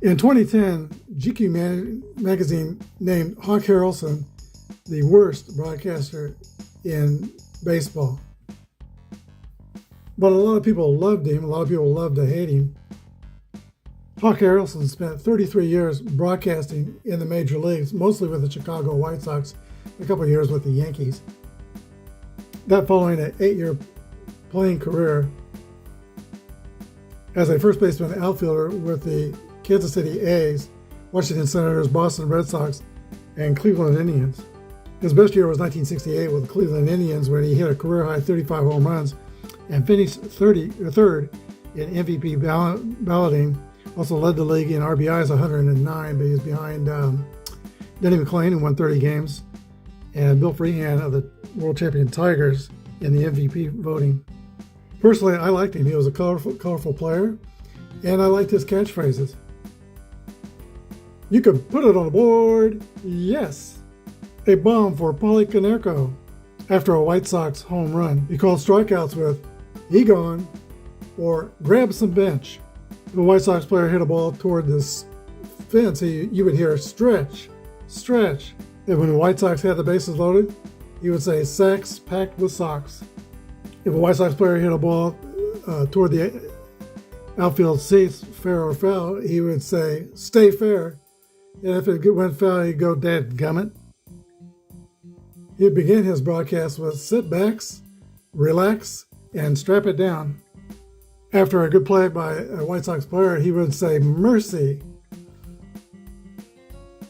In 2010, GQ magazine named Hawk Harrelson the worst broadcaster in baseball. But a lot of people loved him. A lot of people loved to hate him. Hawk Harrelson spent 33 years broadcasting in the major leagues, mostly with the Chicago White Sox, a couple of years with the Yankees. That following an 8-year playing career as a first baseman outfielder with the Kansas City A's, Washington Senators, Boston Red Sox, and Cleveland Indians. His best year was 1968 with the Cleveland Indians, when he hit a career-high 35 home runs and finished third in MVP balloting. Also led the league in RBIs, 109, but he was behind Denny McClain, who won 30 games, and Bill Freehan of the world champion Tigers in the MVP voting. Personally, I liked him. He was a colorful player, and I liked his catchphrases. You could put it on the board, yes. A bomb for Paulie Konerko after a White Sox home run. He called strikeouts with "he gone" or "grab some bench." If a White Sox player hit a ball toward this fence, you would hear "stretch, stretch." And when the White Sox had the bases loaded, he would say "sacks packed with socks." If a White Sox player hit a ball toward the outfield seats, fair or foul, he would say "stay fair." And if it went foul, he'd go "dadgummit." He'd begin his broadcast with "sit backs, relax, and strap it down." After a good play by a White Sox player, he would say "mercy."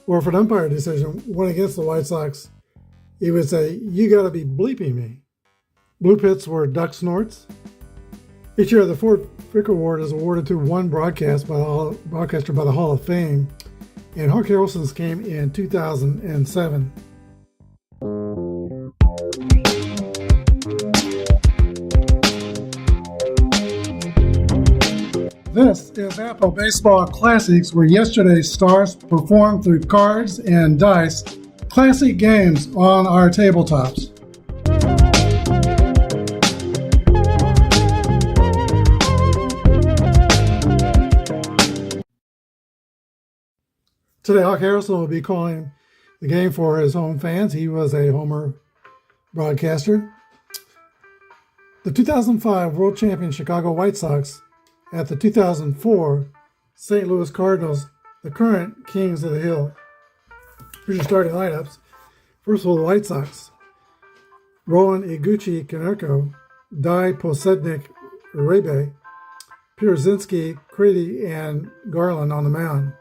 Or if an umpire decision went against the White Sox, he would say, "you got to be bleeping me." Blue pits were duck snorts. Each year, the Ford Frick Award is awarded to one broadcaster by the Hall of Fame, and Hawk Harrelson's came in 2007. This is Apba Baseball Classics, where yesterday's stars performed through cards and dice, classic games on our tabletops. Today, Hawk Harrelson will be calling the game for his home fans. He was a homer broadcaster. The 2005 World Champion Chicago White Sox at the 2004 St. Louis Cardinals, the current Kings of the Hill. Here's your starting lineups. First of all, the White Sox. Roland Iguchi Konerko, Dai Posednik Uribe, Pierzynski, Crady, and Garland on the mound.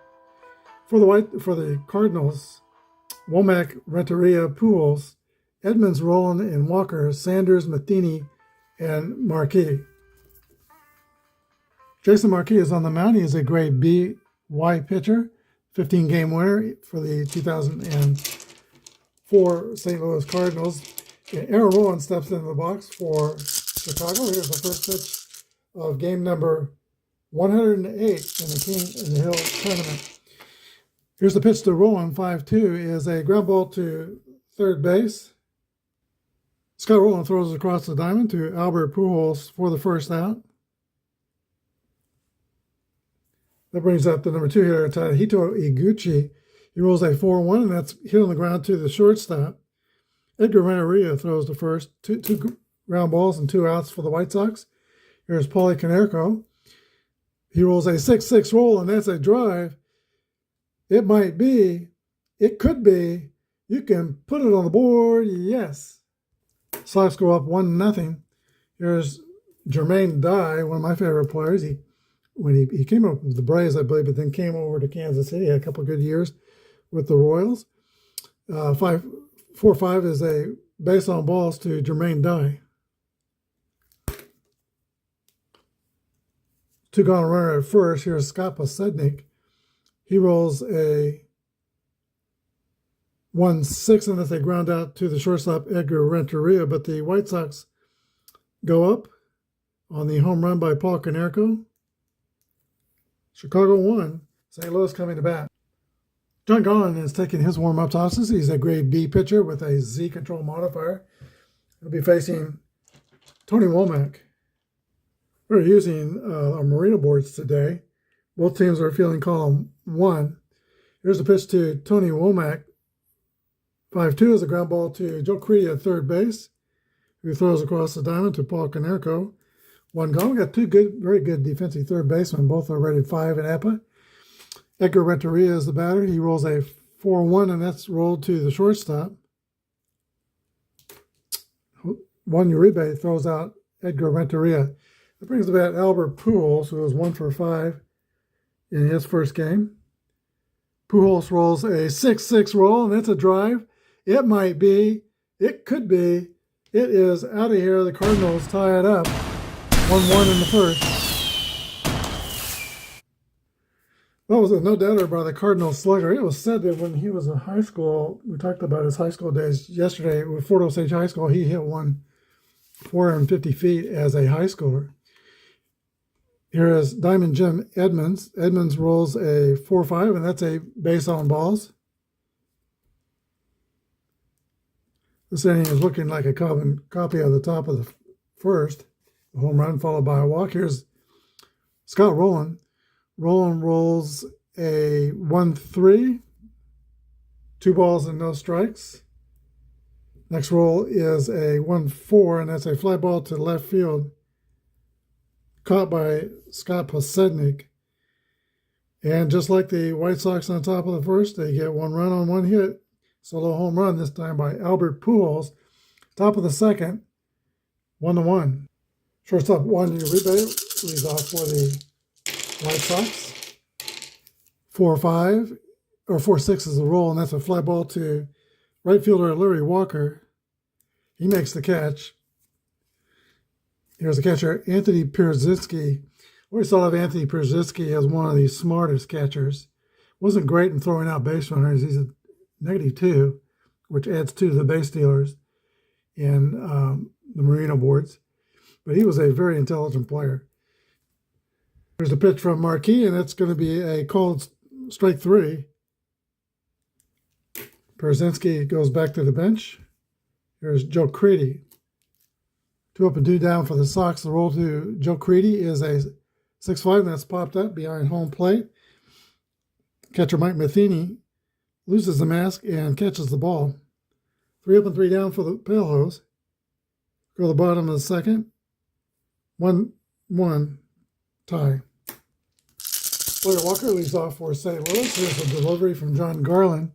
For the Cardinals, Womack, Renteria, Pujols, Edmonds, Roland, and Walker, Sanders, Matheny, and Marquis. Jason Marquis is on the mound. He is a grade B/Y pitcher, 15-game winner for the 2004 St. Louis Cardinals. And Aaron Rowand steps into the box for Chicago. Here's the first pitch of game number 108 in the King of the Hill tournament. Here's the pitch to Rowand, 5-2, is a ground ball to third base. Scott Rowland throws it across the diamond to Albert Pujols for the first out. That brings up the number 2 hitter, Tadahito Iguchi. He rolls a 4-1, and that's hit on the ground to the shortstop. Edgar Renteria throws the first, two ground balls and 2 outs for the White Sox. Here's Paulie Konerko. He rolls a 6-6 roll, and that's a drive. It might be, it could be, you can put it on the board, yes. Sox go up 1-0. Here's Jermaine Dye, one of my favorite players. He came up with the Braves, I believe, but then came over to Kansas City, had a couple of good years with the Royals. 4-5 is a base on balls to Jermaine Dye. 2 gone runner at first. Here's Scott Posednik. He rolls a 1-6, and that's a ground out to the shortstop, Edgar Renteria. But the White Sox go up on the home run by Paul Konerko. Chicago 1, St. Louis coming to bat. John Garland is taking his warm-up tosses. He's a grade B pitcher with a Z control modifier. He'll be facing Tony Womack. We're using our Marino boards today Both teams are fielding column 1. Here's a pitch to Tony Womack. 5-2 is a ground ball to Joe Creedy at third base, who throws across the diamond to Paul Konerko. 1 gone. We got 2 very good defensive third basemen. Both are rated 5 in Apba. Edgar Renteria is the batter. He rolls a 4-1, and that's rolled to the shortstop. Juan Uribe throws out Edgar Renteria. That brings the bat Albert Pujols, who was 1 for 5 in his first game. Pujols rolls a 6-6 roll, and that's a drive. It might be. It could be. It is out of here. The Cardinals tie it up. 1-1 in the first. That was a no-doubter by the Cardinals slugger. It was said that when he was in high school, we talked about his high school days yesterday with Fort Osage High School, he hit 450 feet as a high schooler. Here is Diamond Jim Edmonds. Edmonds rolls a 4-5, and that's a base on balls. This inning is looking like a copy of the top of the first. A home run followed by a walk. Here's Scott Rowland. Rowland rolls a 1-3, 2 balls and no strikes. Next roll is a 1-4, and that's a fly ball to left field, caught by Scott Posednik. And just like the White Sox on top of the first, they get 1 run on 1 hit. Solo home run this time by Albert Pujols. Top of the second, 1-1. Shortstop Juan Uribe leads off for the White Sox. 4-5, or 4-6 is the roll, and that's a fly ball to right fielder Larry Walker. He makes the catch. Here's the catcher, Anthony Pierzynski. We always thought of Anthony Pierzynski as one of the smartest catchers. Wasn't great in throwing out base runners. He's a -2, which adds 2 to the base stealers in the Marino boards. But he was a very intelligent player. There's a pitch from Marquis, and it's going to be a called strike 3. Pierzynski goes back to the bench. Here's Joe Creedy. 2 up and 2 down for the Sox. The roll to Joe Creedy is a 6-5, and that's popped up behind home plate. Catcher Mike Matheny loses the mask and catches the ball. 3 up and 3 down for the Palehose. Go to the bottom of the second. 1-1 tie. Blair Walker leads off for St. Louis. Here's a delivery from John Garland.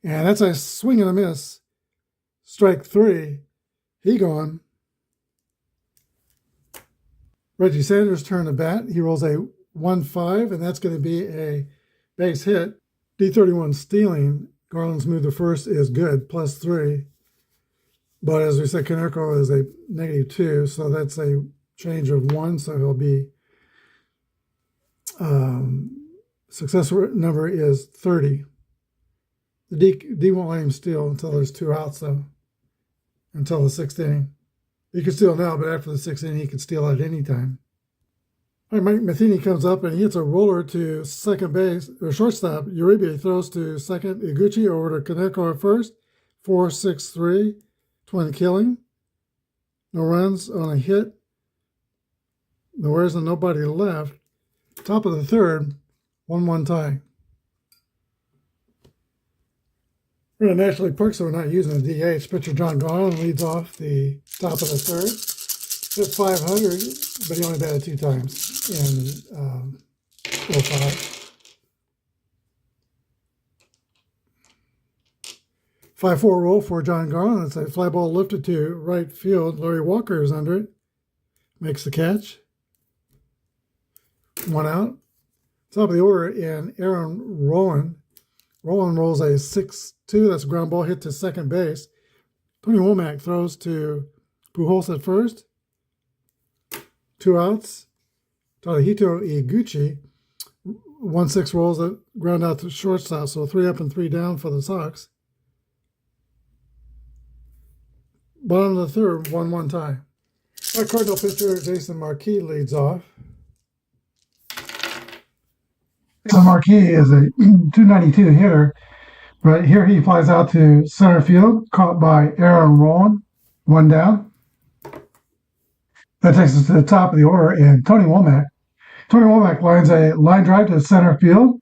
And that's a swing and a miss. Strike 3. He gone. Reggie Sanders' turn to bat. He rolls a 1-5, and that's going to be a base hit. D31 stealing. Garland's move to first is good, +3. But as we said, Konerko is a -2, so that's a change of 1, so he'll be success number is 30. The D won't let him steal until there's 2 outs, though, until the 6th inning. He can steal now, but after the 6th inning, he can steal at any time. All right, Mike Matheny comes up, and he hits a roller to second base, or shortstop. Uribe throws to second. Iguchi over to Konerko at first. 4-6-3, twin killing. No runs on a hit. No errors and nobody left. Top of the third, 1-1 tie. We're in a National League Park, so we're not using a DH. Pitcher John Garland leads off the top of the third. Hit 500, but he only batted 2 times in 05. 5-4 roll for John Garland. It's a fly ball lifted to right field. Larry Walker is under it. Makes the catch. 1 out. Top of the order in Aaron Rowland. Rowland rolls a 6-2. That's a ground ball hit to second base. Tony Womack throws to Pujols at first. 2 outs. Tadahito Iguchi. 1-6 rolls that ground out to shortstop. So 3 up and 3 down for the Sox. Bottom of the third, 1-1 tie. Our Cardinal pitcher Jason Marquis leads off. Jason Marquis is a 292 hitter, but here he flies out to center field, caught by Aaron Rowland, 1 down. That takes us to the top of the order, and Tony Womack. Tony Womack lines a line drive to center field.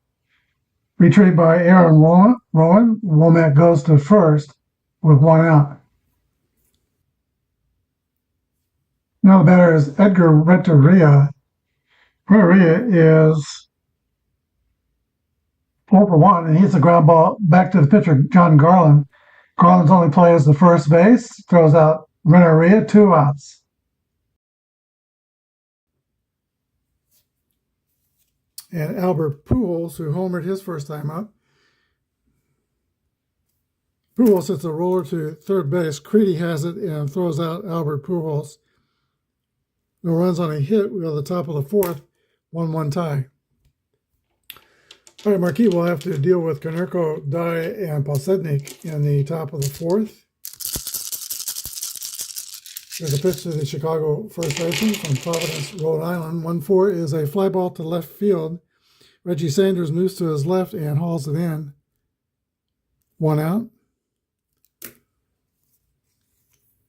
Retrieved by Aaron Rowan. Womack goes to first with 1 out. Now the batter is Edgar Renteria. Renteria is 4 for 1, and he hits a ground ball back to the pitcher, John Garland. Garland's only play is the first base, throws out Renteria, 2 outs. And Albert Pujols, who homered his first time up. Pujols hits a roller to third base. Creedy has it and throws out Albert Pujols. No runs on a hit. We go to the top of the fourth, 1-1 tie. All right, Marquis will have to deal with Konerko, Dye, and Posednik in the top of the fourth. There's a pitch to the Chicago first baseman from Providence, Rhode Island. 1-4 is a fly ball to left field. Reggie Sanders moves to his left and hauls it in. 1 out.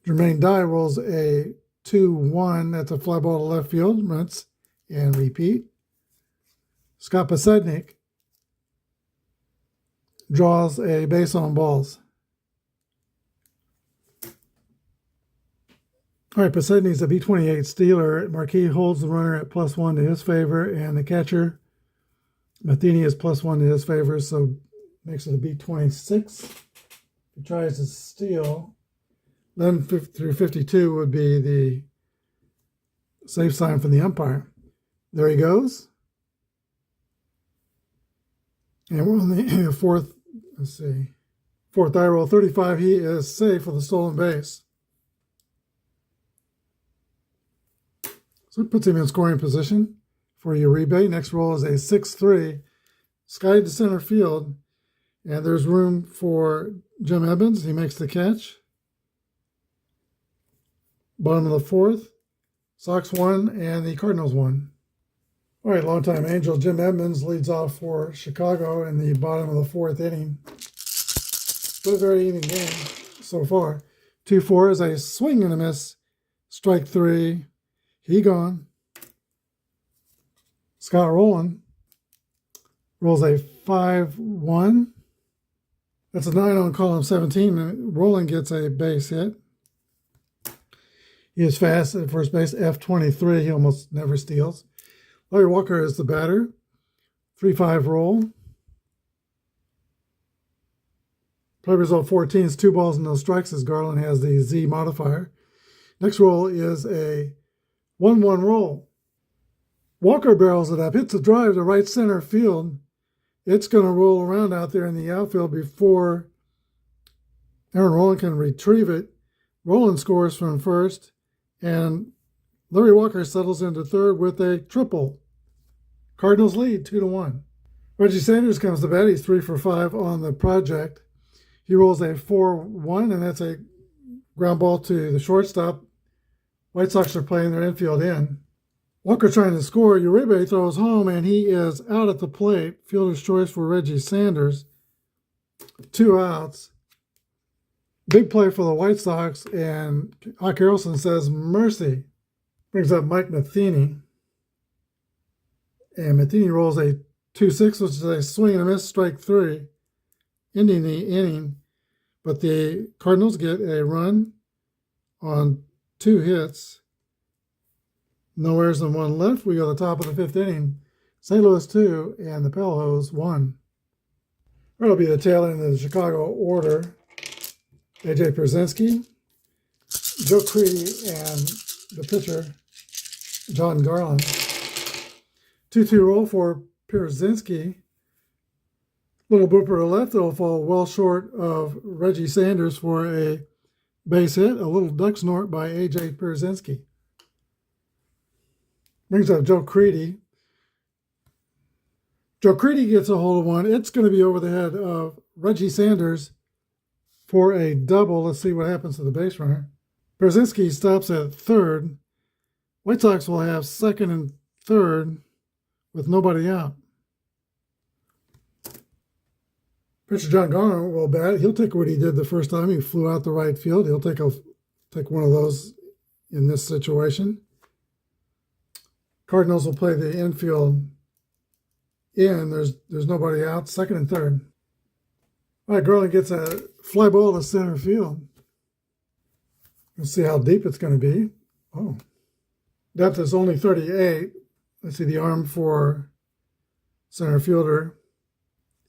Jermaine Dye rolls a 2-1. That's a fly ball to left field. Rinse and repeat. Scott Posednik draws a base on balls. All right, Posednik's a B28 stealer. Marquis holds the runner at +1 to his favor, and the catcher, Matheny, is +1 to his favor, so makes it a B26. He tries to steal. 11 through 52 would be the safe sign from the umpire. There he goes. And we're on the fourth, fourth eye roll, 35. He is safe with a stolen base. So it puts him in scoring position for Uribe. Next roll is a 6-3. Sky to center field. And there's room for Jim Edmonds. He makes the catch. Bottom of the fourth. Sox won and the Cardinals won. All right, longtime Angel Jim Edmonds leads off for Chicago in the bottom of the fourth inning. Been a very even game so far. 2-4 is a swing and a miss. Strike 3. He gone. Scott Rowland rolls a 5-1. That's a 9 on column 17. And Rowland gets a base hit. He is fast at first base, F23. He almost never steals. Larry Walker is the batter. 3-5 roll. Play result 14 is 2 balls and no strikes as Garland has the Z modifier. Next roll is a 1-1 roll. Walker barrels it up, hits a drive to right center field. It's going to roll around out there in the outfield before Aaron Rowland can retrieve it. Rowland scores from first, and Larry Walker settles into third with a triple. Cardinals lead 2-1. Reggie Sanders comes to bat. He's 3 for 5 on the project. He rolls a 4-1, and that's a ground ball to the shortstop. White Sox are playing their infield in. Walker trying to score. Uribe throws home, and he is out at the plate. Fielder's choice for Reggie Sanders. 2 outs. Big play for the White Sox, and Hawk Harrelson says mercy. Brings up Mike Matheny. And Matheny rolls a 2-6, which is a swing and a miss, strike 3, ending the inning. But the Cardinals get a run on 2 hits. No errors and 1 left. We go to the top of the 5th inning. St. Louis 2 and the Pelhos 1. That'll be the tail end of the Chicago order. A.J. Pierzynski, Joe Creedy, and the pitcher, John Garland. 2-2 roll for Pierzynski. Little blooper to left. It'll fall well short of Reggie Sanders for a base hit. A little duck snort by A.J. Pierzynski. Brings up Joe Creedy. Joe Creedy gets a hold of one. It's going to be over the head of Reggie Sanders for a double. Let's see what happens to the base runner. Pierzynski stops at third. White Sox will have second and third with nobody out. Pitcher John Garland will bat. He'll take what he did the first time. He flew out the right field. He'll take one of those in this situation. Cardinals will play the infield in. There's nobody out, second and third. All right, Gurley gets a fly ball to center field. Let's see how deep it's going to be. Oh, depth is only 38. Let's see the arm for center fielder.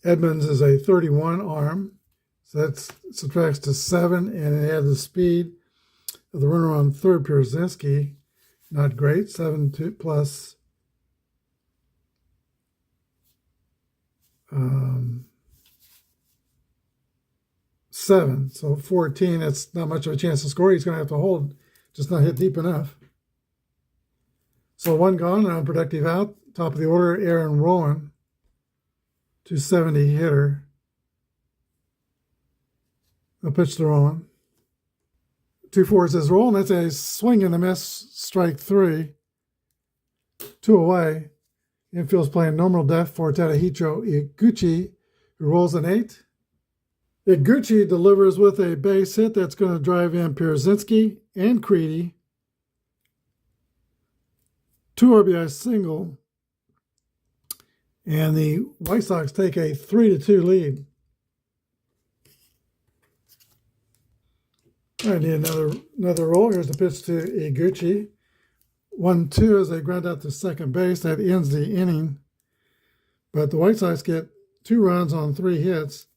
Edmonds is a 31 arm. So that subtracts to 7, and it had the speed of the runner on third, Pierzynski. Not great. 7 plus 7. So 14. That's not much of a chance to score. He's going to have to hold, just not hit deep enough. So 1 gone, an unproductive out. Top of the order, Aaron Rowan. 270 hitter. A pitch to Rowan. 2-4 is Rowan. That's a swing and a miss, strike 3. 2 away. Infield's playing nominal depth for Tadahito Iguchi, who rolls an 8. Iguchi delivers with a base hit that's going to drive in Pierzynski and Creedy. 2 RBI single. And the White Sox take a 3-2 lead. I need another roll. Here's the pitch to Iguchi. 1-2 as they ground out to second base. That ends the inning. But the White Sox get 2 runs on 3 hits.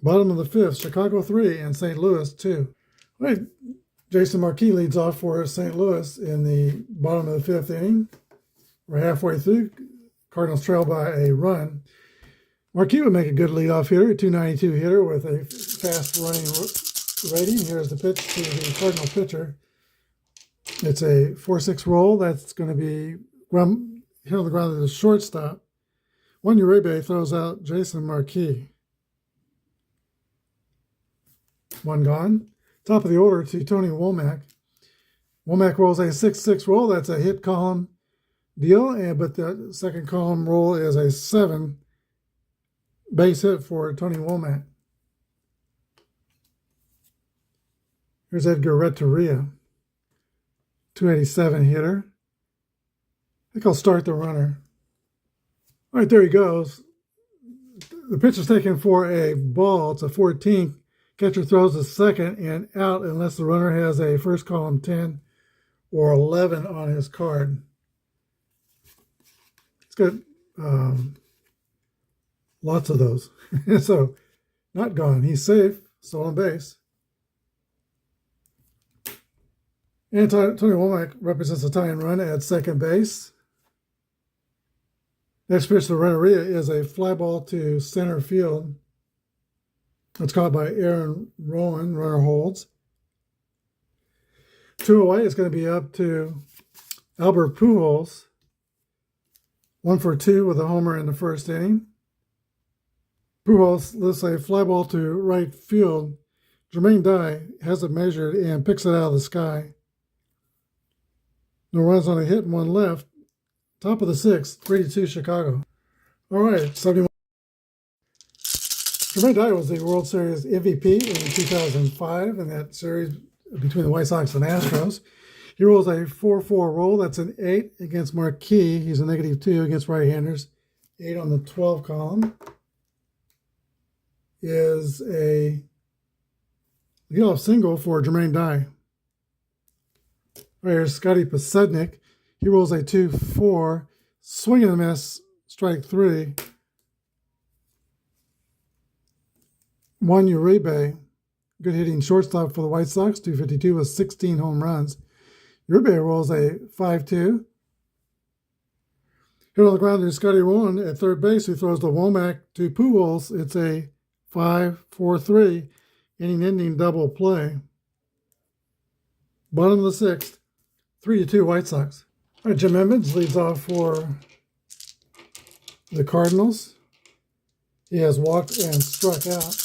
Bottom of the 5th, Chicago 3 and St. Louis 2. All right, Jason Marquis leads off for St. Louis in the bottom of the 5th inning. We're halfway through. Cardinals trail by a run. Marquis would make a good leadoff hitter, a 292 hitter with a fast running rating. Here's the pitch to the Cardinal pitcher. It's a 4-6 roll. That's going to be hit on the ground at the shortstop. Juan Uribe throws out Jason Marquis. 1 gone. Top of the order to Tony Womack. Womack rolls a 6-6 roll. That's a hit column deal, but the second column roll is a 7 base hit for Tony Womack. Here's Edgar Renteria, 287 hitter. I think I'll start the runner. All right, there he goes. The pitch is taken for a ball. It's a 14. Catcher throws a second and out unless the runner has a first column 10 or 11 on his card. It's got lots of those. So, not gone. He's safe. Still on base. And Tony Womack represents a tie and run at second base. Next pitch to Renteria is a fly ball to center field. It's caught by Aaron Rowan. Runner holds. 2 away. It's going to be up to Albert Pujols. 1 for 2 with a homer in the first inning. Pujols lifts a fly ball to right field. Jermaine Dye has it measured and picks it out of the sky. No runs on a hit and 1 left. Top of the 6th, 3-2 Chicago. All right, 71. Jermaine Dye was the World Series MVP in 2005 in that series between the White Sox and Astros. He rolls a 4-4 roll. That's an 8 against Marquis. He's a -2 against right-handers. 8 on the 12 column is a leadoff single for Jermaine Dye. Right here's Scotty Posednik. He rolls a 2-4. Swing and a miss. Strike 3. Juan Uribe, good hitting shortstop for the White Sox, 252 with 16 home runs. Uribe rolls a 5-2. Hit on the ground to Scotty Rowan at third base, who throws the Womack to Pujols. It's a 5-4-3 inning-ending double play. Bottom of the 6th, 3-2 White Sox. All right, Jim Edmonds leads off for the Cardinals. He has walked and struck out.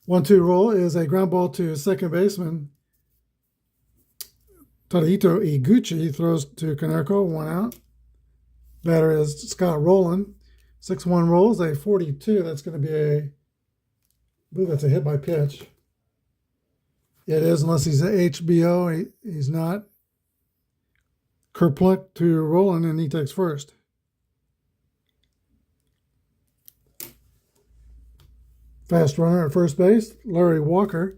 1-2 roll is a ground ball to second baseman Tadahito Iguchi. Throws to Konerko, 1 out. Batter is Scott Rowland. 6-1 rolls, a 42. That's going to be I believe that's a hit by pitch. It is, unless he's a HBO. He's not. Kerplunk to Roland, and he takes first. Fast runner at first base, Larry Walker.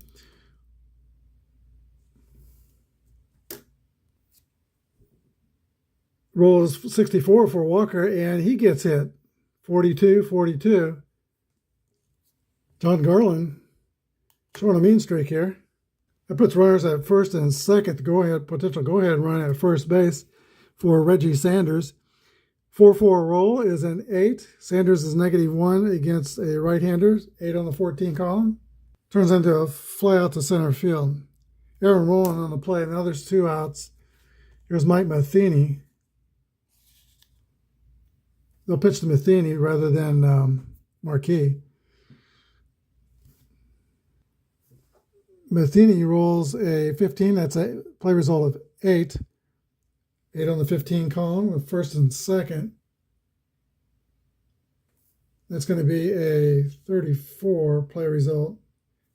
Roll is 64 for Walker, and he gets hit. 42-42. John Garland showing a mean streak here. That puts runners at first and second. The potential go-ahead run at first base for Reggie Sanders. 4-4 roll is an 8. Sanders is -1 against a right-hander. 8 on the 14 column. Turns into a fly out to center field. Aaron Rowland on the plate. Now there's 2 outs. Here's Mike Matheny. They'll pitch to Matheny rather than Marquis. Matheny rolls a 15. That's a play result of 8. 8 on the 15 column with first and second. That's going to be a 34 play result.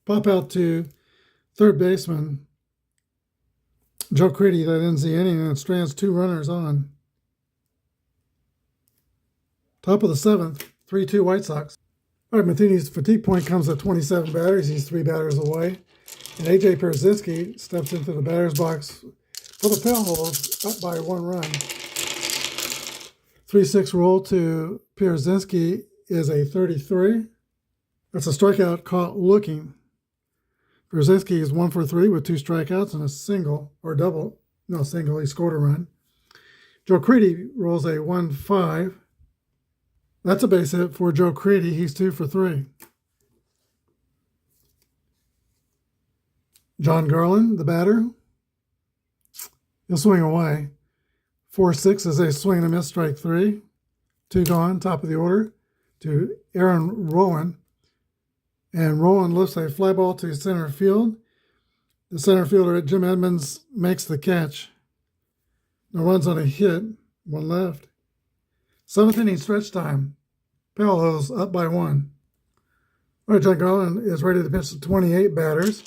Pop out to third baseman Joe Critty. That ends the inning, and it strands 2 runners on. Top of the 7th, 3-2 White Sox. All right, Matheny's fatigue point comes at 27 batters. He's 3 batters away. And A.J. Pierzynski steps into the batter's box for the Pale Holes, up by 1 run. 3-6 roll to Pierzynski is a 33. That's a strikeout caught looking. Pierzynski is 1 for 3 with 2 strikeouts and a single, or double. No, single. He scored a run. Joe Critty rolls a 1-5. That's a base hit for Joe Critty. He's 2 for 3. John Garland, the batter. He'll swing away. 4-6 is a swing and a miss, strike 3. 2 gone, top of the order to Aaron Rowan. And Rowan lifts a fly ball to center field. The center fielder, Jim Edmonds, makes the catch. No runs on a hit, 1 left. 7th inning stretch time. Pale Holes up by 1. All right, John Garland is ready to pitch to 28 batters.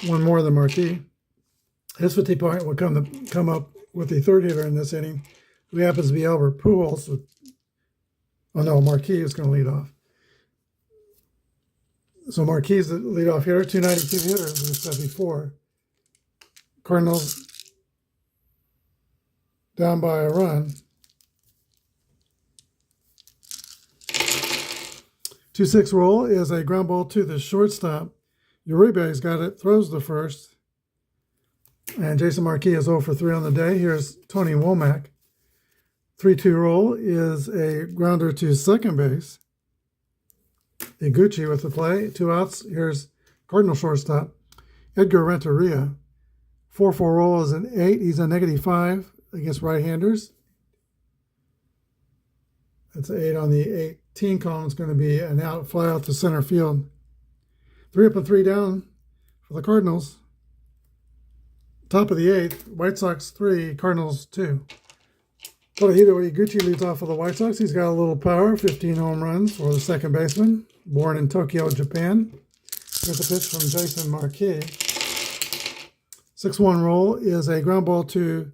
1 more than Marquis. His 50 point will come up with the third hitter in this inning, who happens to be Albert Pujols. Oh no, Marquis is going to lead off. So Marquis is the leadoff hitter, 292 hitters, as we said before. Cardinals down by a run. 2-6 roll is a ground ball to the shortstop. Uribe's got it, throws the first. And Jason Marquis is 0 for 3 on the day. Here's Tony Womack. 3-2 roll is a grounder to second base. Iguchi with the play. 2 outs. Here's Cardinal shortstop Edgar Renteria. 4-4 roll is an 8. He's a -5 against right-handers. That's an 8 on the 18 column. It's going to be an out, fly out to center field. 3 up and 3 down for the Cardinals. Top of the 8th, White Sox 3, Cardinals 2. Tomohiro Iguchi leads off for the White Sox. He's got a little power, 15 home runs for the second baseman, born in Tokyo, Japan. Here's a pitch from Jason Marquis. 6-1 roll is a ground ball to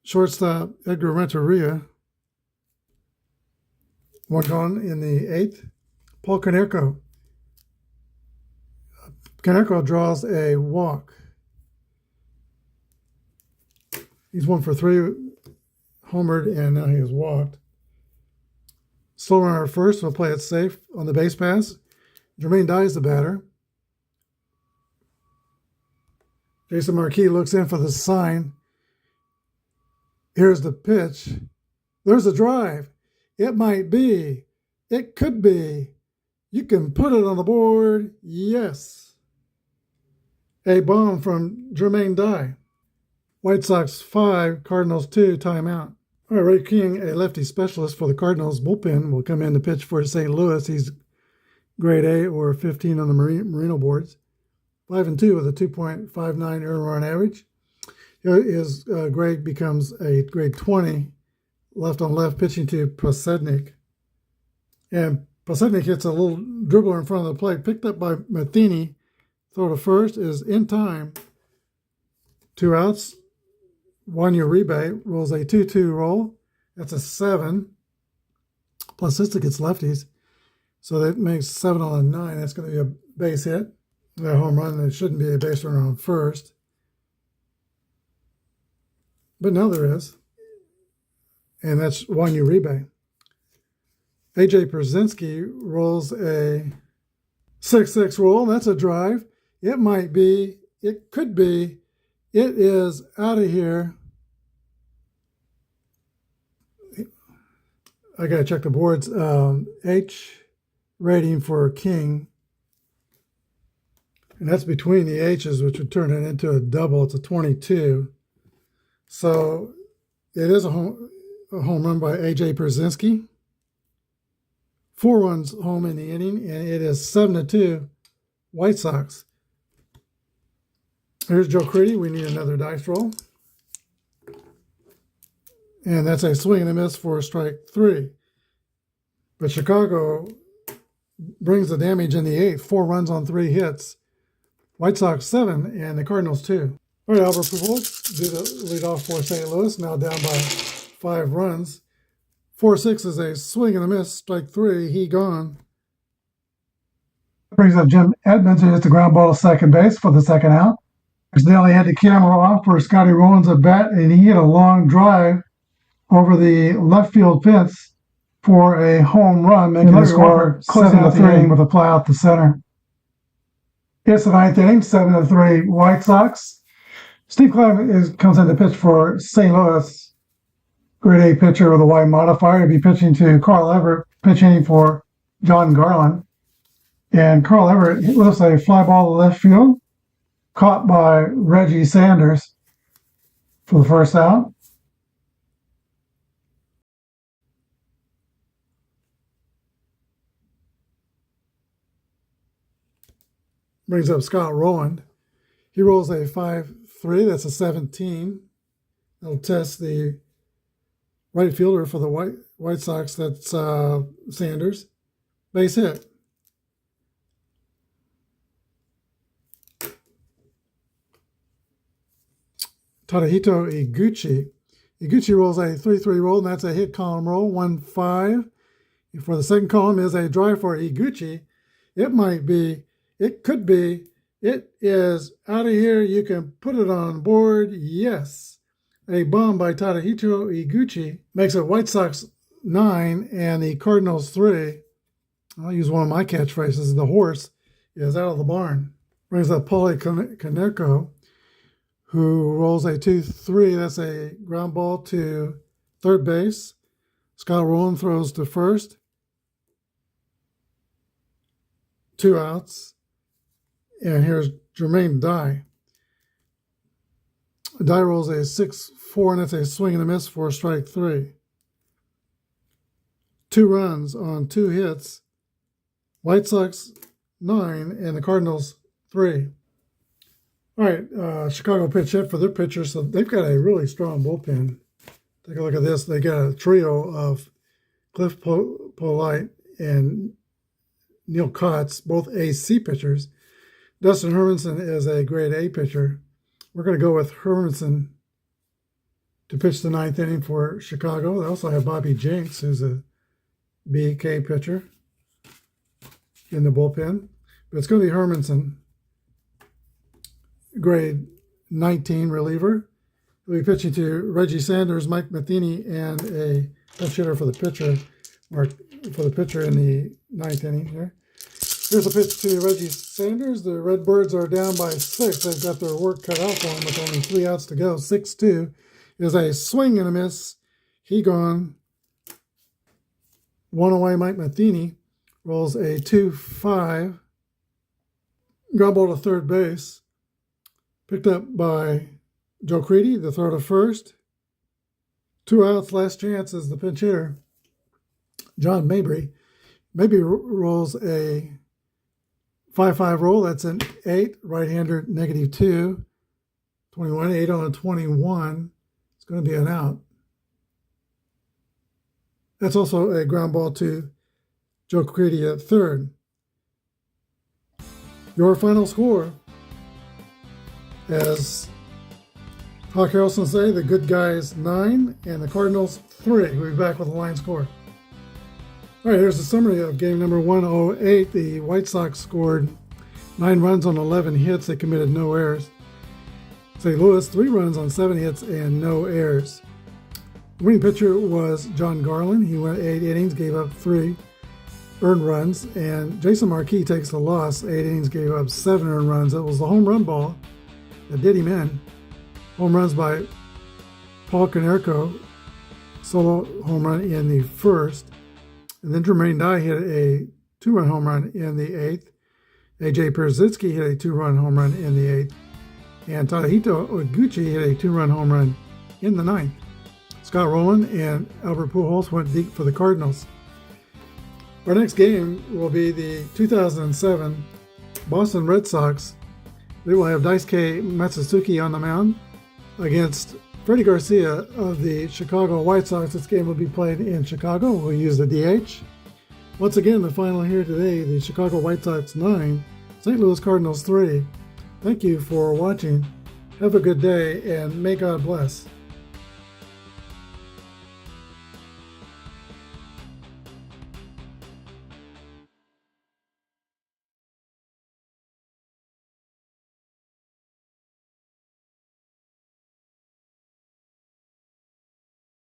shortstop Edgar Renteria. 1 gone in the 8th. Paul Konerko. Konerko draws a walk. He's 1 for 3, homered, and now he has walked. Slow runner at first will play it safe on the base pass. Jermaine Dye's the batter. Jason Marquis looks in for the sign. Here's the pitch. There's a drive. It might be. It could be. You can put it on the board. Yes. A bomb from Jermaine Dye. White Sox 5, Cardinals 2, timeout. All right, Ray King, a lefty specialist for the Cardinals bullpen, will come in to pitch for St. Louis. He's grade A or 15 on the Merino boards. 5-2 with a 2.59 earned run average. His grade becomes a grade 20, left on left, pitching to Posednik. And Posednik hits a little dribbler in front of the plate, picked up by Matheny. Throw to first is in time. 2 outs. Wanya Rebate rolls a 2-2 roll. That's a 7. Plus this gets lefties. So that makes 7 on a 9. That's going to be a base hit. A home run. It shouldn't be a base runner on first. But now there is. And that's Wanya Rebate. AJ Przinsky rolls a 6-6 roll. That's a drive. It might be. It could be. It is out of here. I got to check the boards. H rating for King. And that's between the H's, which would turn it into a double. It's a 22. So it is a home run by A.J. Przinsky. 4 runs home in the inning, and it is 7-2 White Sox. Here's Joe Creedy. We need another dice roll. And that's a swing and a miss for strike 3. But Chicago brings the damage in the 8th. 4 runs on 3 hits. White Sox 7 and the Cardinals 2. All right, Albert Pujols do the leadoff for St. Louis, now down by 5 runs. 4-6 is a swing and a miss, strike 3, he gone. Brings up Jim Edmonds, who hits the ground ball to second base for the second out. Accidentally had the camera off for Scotty Rollins at bat, and he hit a long drive over the left field fence for a home run, making the score 7-3 with a fly out to center. It's the 9th inning, 7-3 White Sox. Steve Klein comes in to pitch for St. Louis. Grade A pitcher with a Y modifier. He'll be pitching to Carl Everett, pitching for John Garland. And Carl Everett lifts a fly ball to left field, caught by Reggie Sanders for the first out. Brings up Scott Rowland. He rolls a 5-3. That's a 17. That'll test the right fielder for the White Sox. That's Sanders. Base hit. Tadahito Iguchi. Iguchi rolls a 3-3 roll, and that's a hit column roll, 1-5. For the second column is a drive for Iguchi. It might be. It could be. It is out of here. You can put it on board. Yes. A bomb by Tadahito Iguchi makes it White Sox 9 and the Cardinals 3. I'll use one of my catchphrases. The horse is out of the barn. Brings up Paulie Konerko, who rolls a 2-3. That's a ground ball to third base. Scott Rowland throws to first. 2 outs. And here's Jermaine Dye. Dye rolls a 6-4, and that's a swing and a miss for strike 3. 2 runs on 2 hits. White Sox 9 and the Cardinals 3. All right, Chicago pitch hit for their pitchers. So they've got a really strong bullpen. Take a look at this. They got a trio of Cliff Polite and Neil Kotz, both AC pitchers. Dustin Hermanson is a grade A pitcher. We're going to go with Hermanson to pitch the 9th inning for Chicago. They also have Bobby Jenks, who's a BK pitcher in the bullpen. But it's going to be Hermanson, grade 19 reliever. He'll be pitching to Reggie Sanders, Mike Matheny, and a pinch hitter for the pitcher, or for the pitcher in the 9th inning here. Here's a pitch to Reggie Sanders. The Redbirds are down by 6. They've got their work cut out for them with only 3 outs to go. 6-2 is a swing and a miss. He gone. 1 away, Mike Matheny rolls a 2-5. Ground ball to third base. Picked up by Joe Creedy, the throw to first. 2 outs, last chance is the pinch hitter. John Mabry. Mabry rolls a 5-5 roll. That's an 8. Right-hander, -2. 21, 8 on a 21. It's going to be an out. That's also a ground ball to Joe Creedy at third. Your final score as Hawk Harrelson say the good guys 9 and the Cardinals 3. We'll be back with a line score. All right, here's a summary of game number 108. The White Sox scored 9 runs on 11 hits. They committed no errors. St. Louis 3 runs on 7 hits and no errors. The winning pitcher was John Garland. He went 8 innings, gave up 3 earned runs, and Jason Marquis takes the loss. 8 innings, gave up 7 earned runs. It was the home run ball that did him in. Home runs by Paul Konerko, solo home run in the first, and then Jermaine Dye hit a 2-run home run in the 8th. A.J. Pierzynski hit a 2-run home run in the 8th, and Tadahito Oguchi hit a 2-run home run in the 9th. Scott Rowland and Albert Pujols went deep for the Cardinals. Our next game will be the 2007 Boston Red Sox. They will have Daisuke Matsutsuki on the mound against Freddie Garcia of the Chicago White Sox. This game will be played in Chicago. We'll use the DH. Once again, the final here today, the Chicago White Sox 9, St. Louis Cardinals 3. Thank you for watching. Have a good day, and may God bless.